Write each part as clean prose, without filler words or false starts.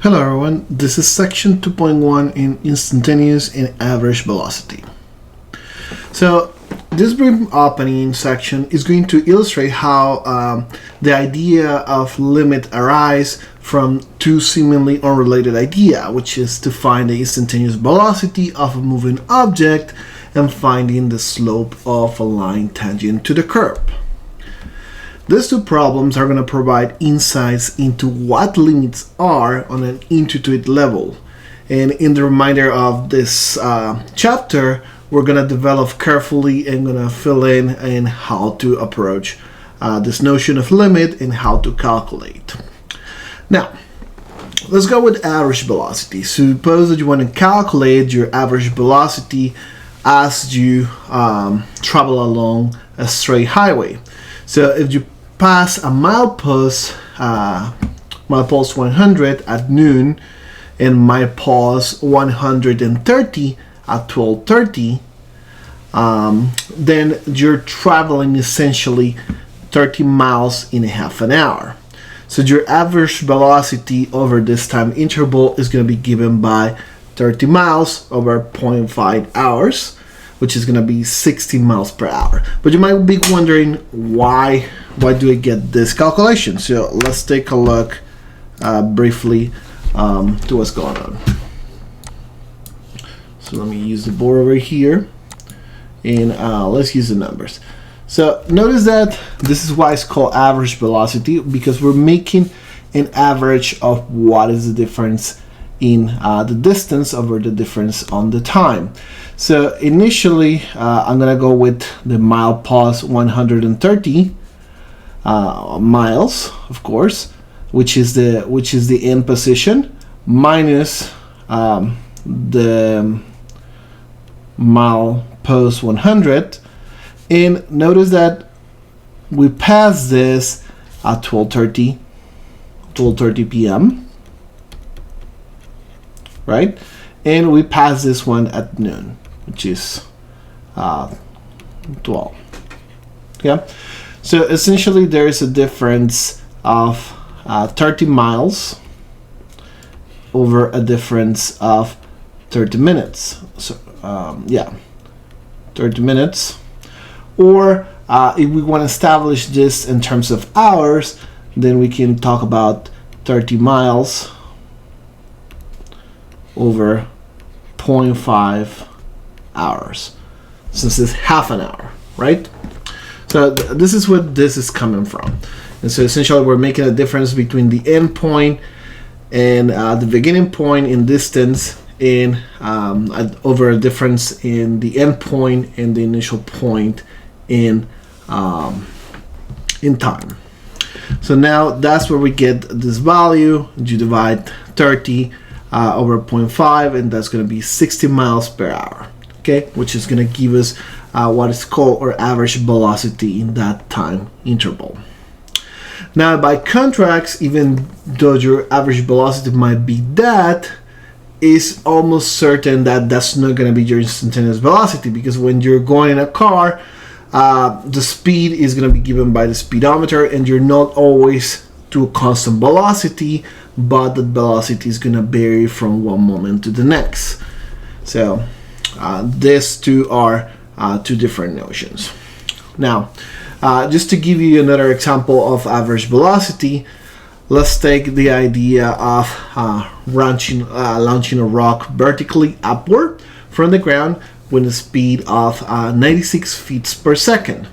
Hello everyone, this is section 2.1 in Instantaneous and Average Velocity. So this brief opening section is going to illustrate how the idea of limit arises from two seemingly unrelated ideas, which is to find the instantaneous velocity of a moving object and finding the slope of a line tangent to the curve. These two problems are going to provide insights into what limits are on an intuitive level. And in the remainder of this chapter, we're going to develop carefully and going to fill in how to approach this notion of limit and how to calculate. Now, let's go with average velocity. Suppose that you want to calculate your average velocity as you travel along a straight highway. So if you pass a milepost 100 at noon and milepost 130 at 12:30, then you're traveling essentially 30 miles in a half an hour. So your average velocity over this time interval is going to be given by 30 miles over 0.5 hours, which is going to be 60 miles per hour. But you might be wondering why do I get this calculation? So let's take a look briefly to what's going on. So let me use the board over here and let's use the numbers. So notice that this is why it's called average velocity, because we're making an average of what is the difference in the distance over the difference on the time. So initially I'm gonna go with the milepost 130 miles, of course, which is the end position, minus the milepost 100, and notice that we pass this at 12:30 p.m. right? And we pass this one at noon, which is 12. Yeah. So essentially, there is a difference of 30 miles over a difference of 30 minutes. So 30 minutes. Or if we want to establish this in terms of hours, then we can talk about 30 miles over 0.5 hours, since it's half an hour, right? So this is what this is coming from. And so essentially we're making a difference between the end point and the beginning point in distance in over a difference in the end point and the initial point in time. So now that's where we get this value. You divide 30 over 0.5, and that's going to be 60 miles per hour, okay, which is going to give us what is called our average velocity in that time interval. Now, by contrast, even though your average velocity might be that, it's almost certain that that's not going to be your instantaneous velocity, because when you're going in a car, the speed is going to be given by the speedometer, and you're not always to a constant velocity, but the velocity is going to vary from one moment to the next. So these two are two different notions. Now, just to give you another example of average velocity, let's take the idea of launching a rock vertically upward from the ground with a speed of 96 feet per second.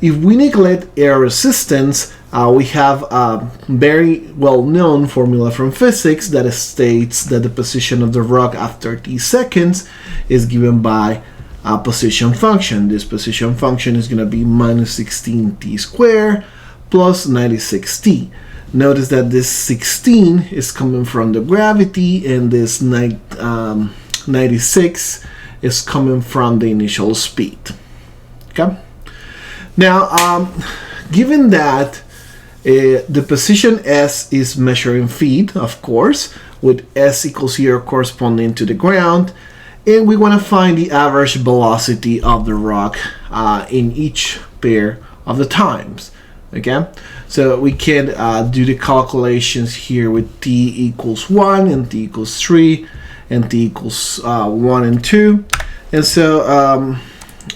If we neglect air resistance, we have a very well-known formula from physics that states that the position of the rock after 30 seconds is given by a position function. This position function is going to be minus 16t squared plus 96t. Notice that this 16 is coming from the gravity, and this 96 is coming from the initial speed. Okay. Now, given that the position S is measuring feet, of course, with S equals 0 corresponding to the ground, and we want to find the average velocity of the rock in each pair of the times. Okay, so we can do the calculations here with t equals 1 and t equals 3 and t equals 1 and 2. And so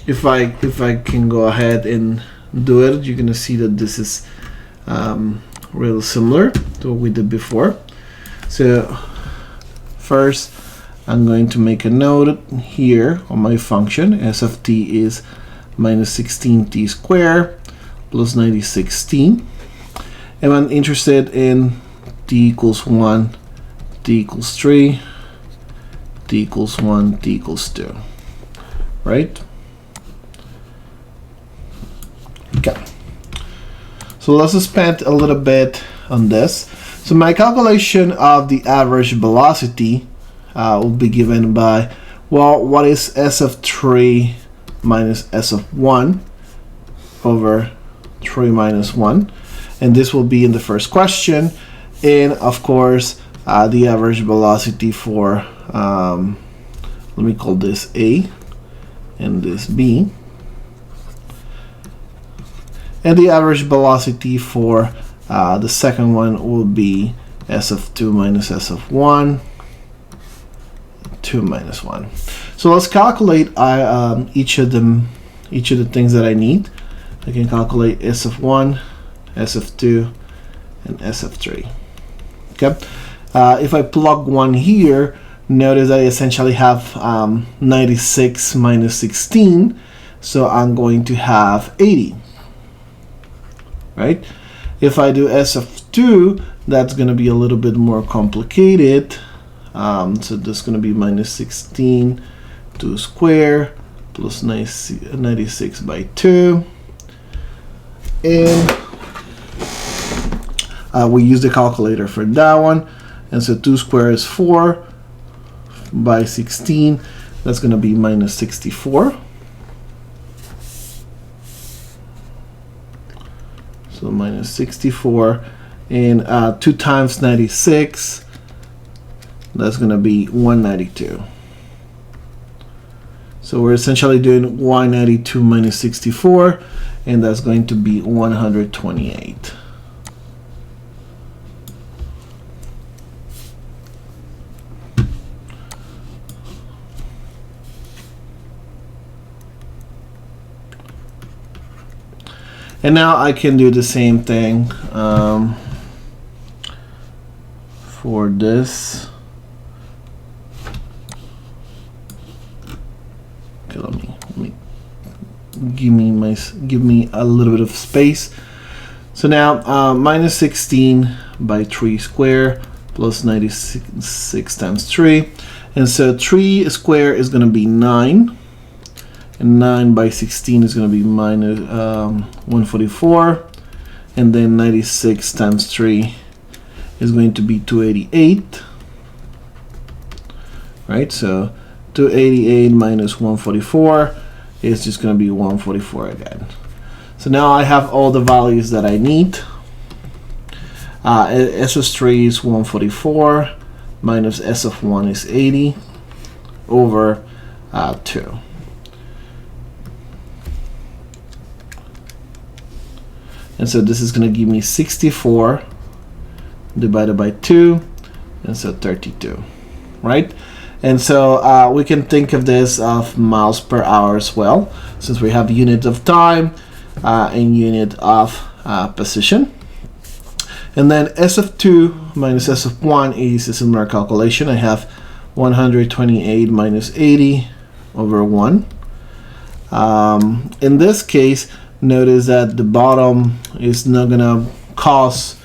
if I can go ahead and do it, you're gonna see that this is really similar to what we did before. So first I'm going to make a note here on my function. S of t is minus 16t squared plus 96t. And I'm interested in t equals 1, t equals 3, t equals 1, t equals 2, right? Okay. So let's spend a little bit on this. So my calculation of the average velocity will be given by, well, what is s of 3 minus s of 1 over 3 minus 1, and this will be in the first question. And of course the average velocity for let me call this A and this B, and the average velocity for the second one will be s of 2 minus s of 1, 2 minus 1. So let's calculate each of the things that I need. I can calculate s of 1, s of 2, and s of 3. Okay. If I plug 1 here, notice I essentially have 96 minus 16, so I'm going to have 80. Right? If I do s of 2, that's going to be a little bit more complicated. So that's going to be minus 16 2 squared plus 96 by 2. And we use the calculator for that one. And so 2 squared is 4 by 16. That's going to be minus 64. So minus 64. And 2 times 96, that's going to be 192. So we're essentially doing 192 minus 64, and that's going to be 128. And now I can do the same thing for this. Okay, let me give me a little bit of space. So now minus 16 by 3 squared plus 96 times 3, and so 3 squared is going to be 9, and 9 by 16 is going to be minus 144, and then 96 times 3 is going to be 288, right? So 288 minus 144 is just going to be 144 again. So now I have all the values that I need. S of 3 is 144 minus S of 1 is 80 over 2. And so this is going to give me 64 divided by 2, and so 32, right? And so we can think of this of miles per hour as well, since we have unit of time and unit of position. And then S of 2 minus S of 1 is a similar calculation. I have 128 minus 80 over 1. In this case, notice that the bottom is not gonna cause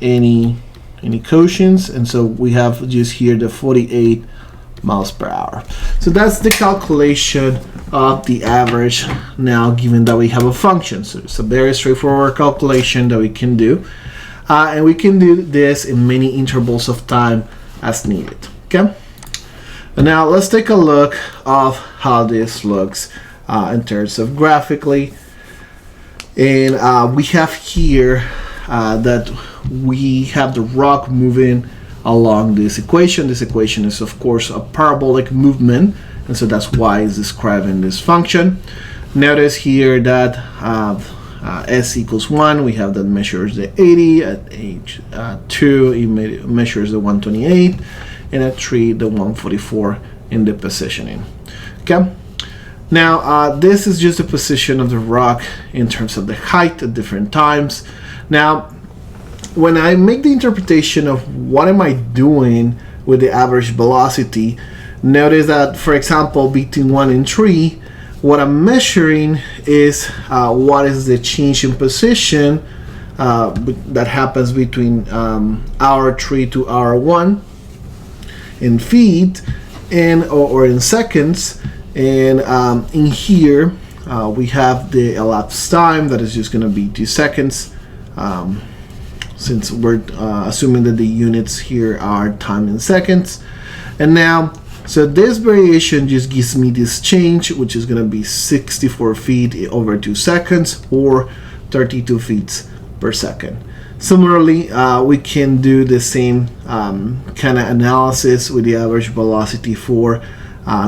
any quotients, and so we have just here the 48 miles per hour. So that's the calculation of the average now, given that we have a function. So it's a very straightforward calculation that we can do, and we can do this in many intervals of time as needed. Okay, and now let's take a look of how this looks in terms of graphically. And we have here that we have the rock moving along this equation. This equation is of course a parabolic movement, and so that's why it's describing this function. Notice here that s equals 1, we have that measures the 80. At age 2, it measures the 128, and at 3, the 144 in the positioning. Okay. Now, this is just the position of the rock in terms of the height at different times. Now, when I make the interpretation of what am I doing with the average velocity, notice that, for example, between 1 and 3, what I'm measuring is what is the change in position that happens between hour 3 to hour 1 in feet and or in seconds. And in here we have the elapsed time that is just going to be 2 seconds, since we're assuming that the units here are time in seconds. And now, so this variation just gives me this change, which is going to be 64 feet over 2 seconds, or 32 feet per second. Similarly, we can do the same kind of analysis with the average velocity for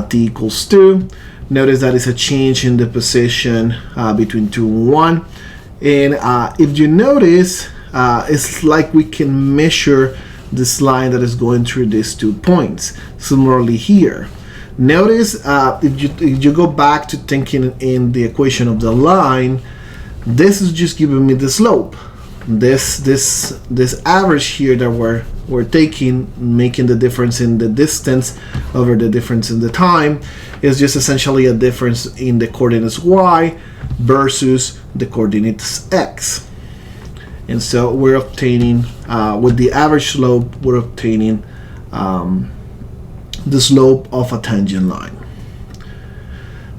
t equals 2. Notice that it's a change in the position between 2 and 1. And if you notice, it's like we can measure this line that is going through these 2 points. Similarly here, notice if you go back to thinking in the equation of the line, this is just giving me the slope. This average here that we're taking, making the difference in the distance over the difference in the time, is just essentially a difference in the coordinates y versus the coordinates x. And so we're obtaining, with the average slope, we're obtaining the slope of a tangent line.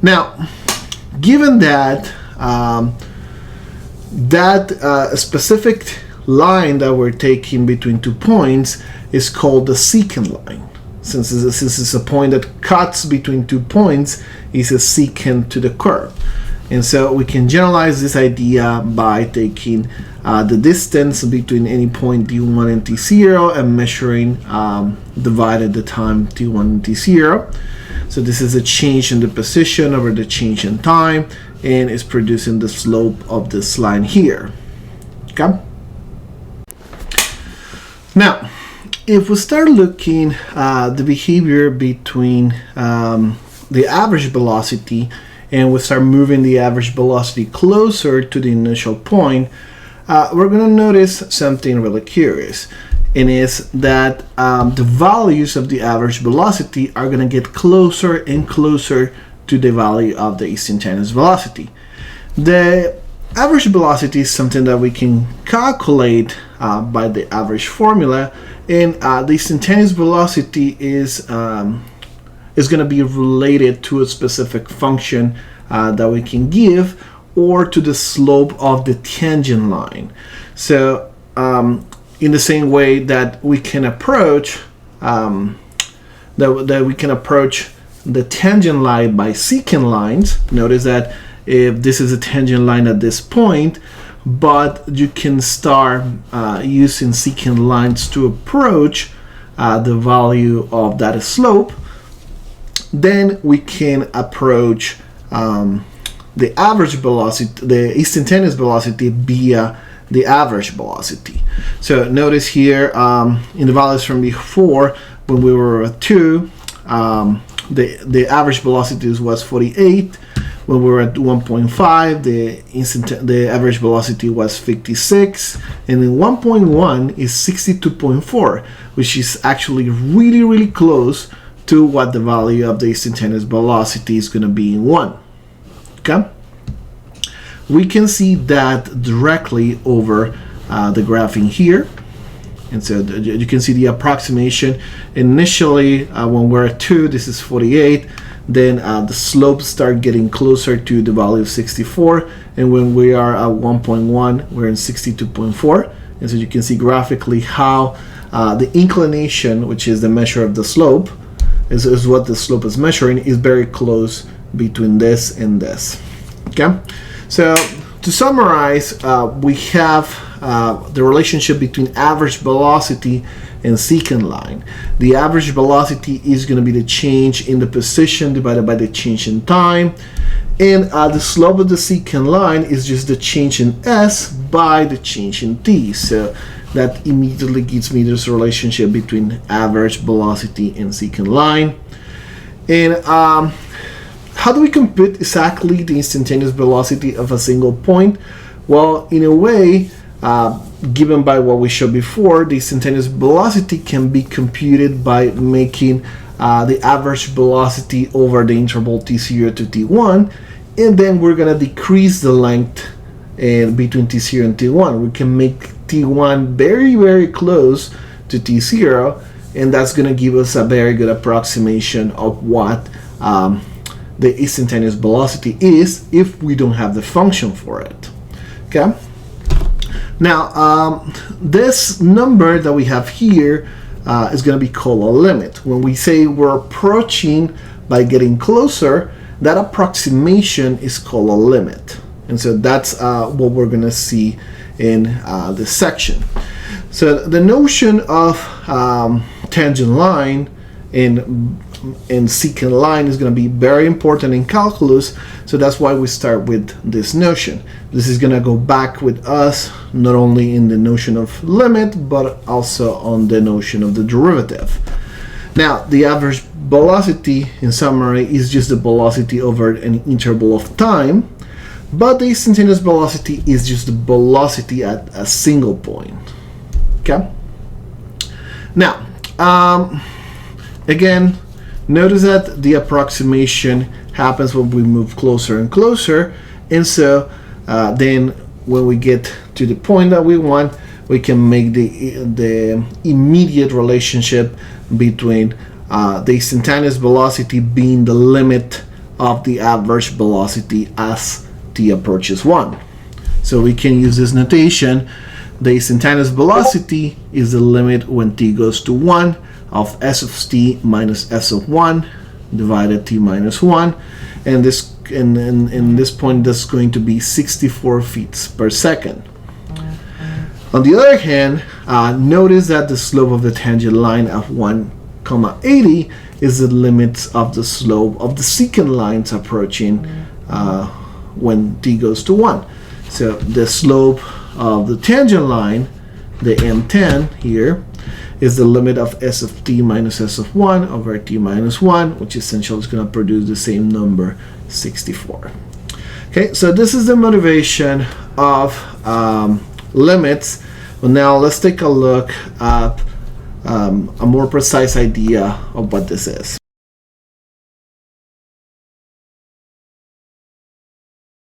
Now, given that specific line that we're taking between 2 points is called the secant line. Since this is a point that cuts between 2 points, is a secant to the curve. And so we can generalize this idea by taking the distance between any point t1 and t0 and measuring divided the time t1 and t0. So this is a change in the position over the change in time, and is producing the slope of this line here. Okay. Now, if we start looking at the behavior between the average velocity, and we start moving the average velocity closer to the initial point, we're going to notice something really curious, and is that the values of the average velocity are going to get closer and closer to the value of the instantaneous velocity. The average velocity is something that we can calculate by the average formula, and the instantaneous velocity is going to be related to a specific function that we can give, or to the slope of the tangent line. So in the same way that we can approach the tangent line by secant lines. Notice that if this is a tangent line at this point, but you can start using secant lines to approach the value of that slope, then we can approach the average velocity, the instantaneous velocity, via the average velocity. So notice here in the values from before, when we were at 2, the average velocity was 48. When we were at 1.5, the average velocity was 56, and then 1.1 is 62.4, which is actually really close to what the value of the instantaneous velocity is going to be in 1. Okay, we can see that directly over the graphing here. And so you can see the approximation. Initially, when we're at 2, this is 48. Then the slopes start getting closer to the value of 64. And when we are at 1.1, we're in 62.4. And so you can see graphically how the inclination, which is the measure of the slope, is what the slope is measuring, is very close between this and this. Okay, so to summarize, we have the relationship between average velocity and secant line. The average velocity is going to be the change in the position divided by the change in time, And the slope of the secant line is just the change in S by the change in T. So that immediately gives me this relationship between average velocity and secant line. And how do we compute exactly the instantaneous velocity of a single point? Well, in a way, given by what we showed before, the instantaneous velocity can be computed by making the average velocity over the interval t0 to t1, and then we're going to decrease the length between t0 and t1. We can make t1 very, very close to t0, and that's going to give us a very good approximation of what the instantaneous velocity is if we don't have the function for it. Okay. Now, this number that we have here is going to be called a limit. When we say we're approaching by getting closer, that approximation is called a limit. And so that's what we're going to see in this section. So the notion of tangent line and secant line is going to be very important in calculus, so that's why we start with this notion. This is going to go back with us not only in the notion of limit but also on the notion of the derivative. Now, the average velocity in summary is just the velocity over an interval of time, but the instantaneous velocity is just the velocity at a single point. Okay. Now, again, notice that the approximation happens when we move closer and closer, and so then when we get to the point that we want, we can make the immediate relationship between the instantaneous velocity being the limit of the average velocity as t approaches 1. So we can use this notation. The instantaneous velocity is the limit when t goes to 1 of s of t minus s of 1 divided t minus 1, and this in this point that's going to be 64 feet per second. On the other hand, notice that the slope of the tangent line of 1, 80 is the limit of the slope of the secant lines approaching when t goes to 1. So the slope of the tangent line, the m10 here, is the limit of s of t minus s of 1 over t minus 1, which essentially is going to produce the same number, 64. Okay, so this is the motivation of limits. Well, now let's take a look at a more precise idea of what this is.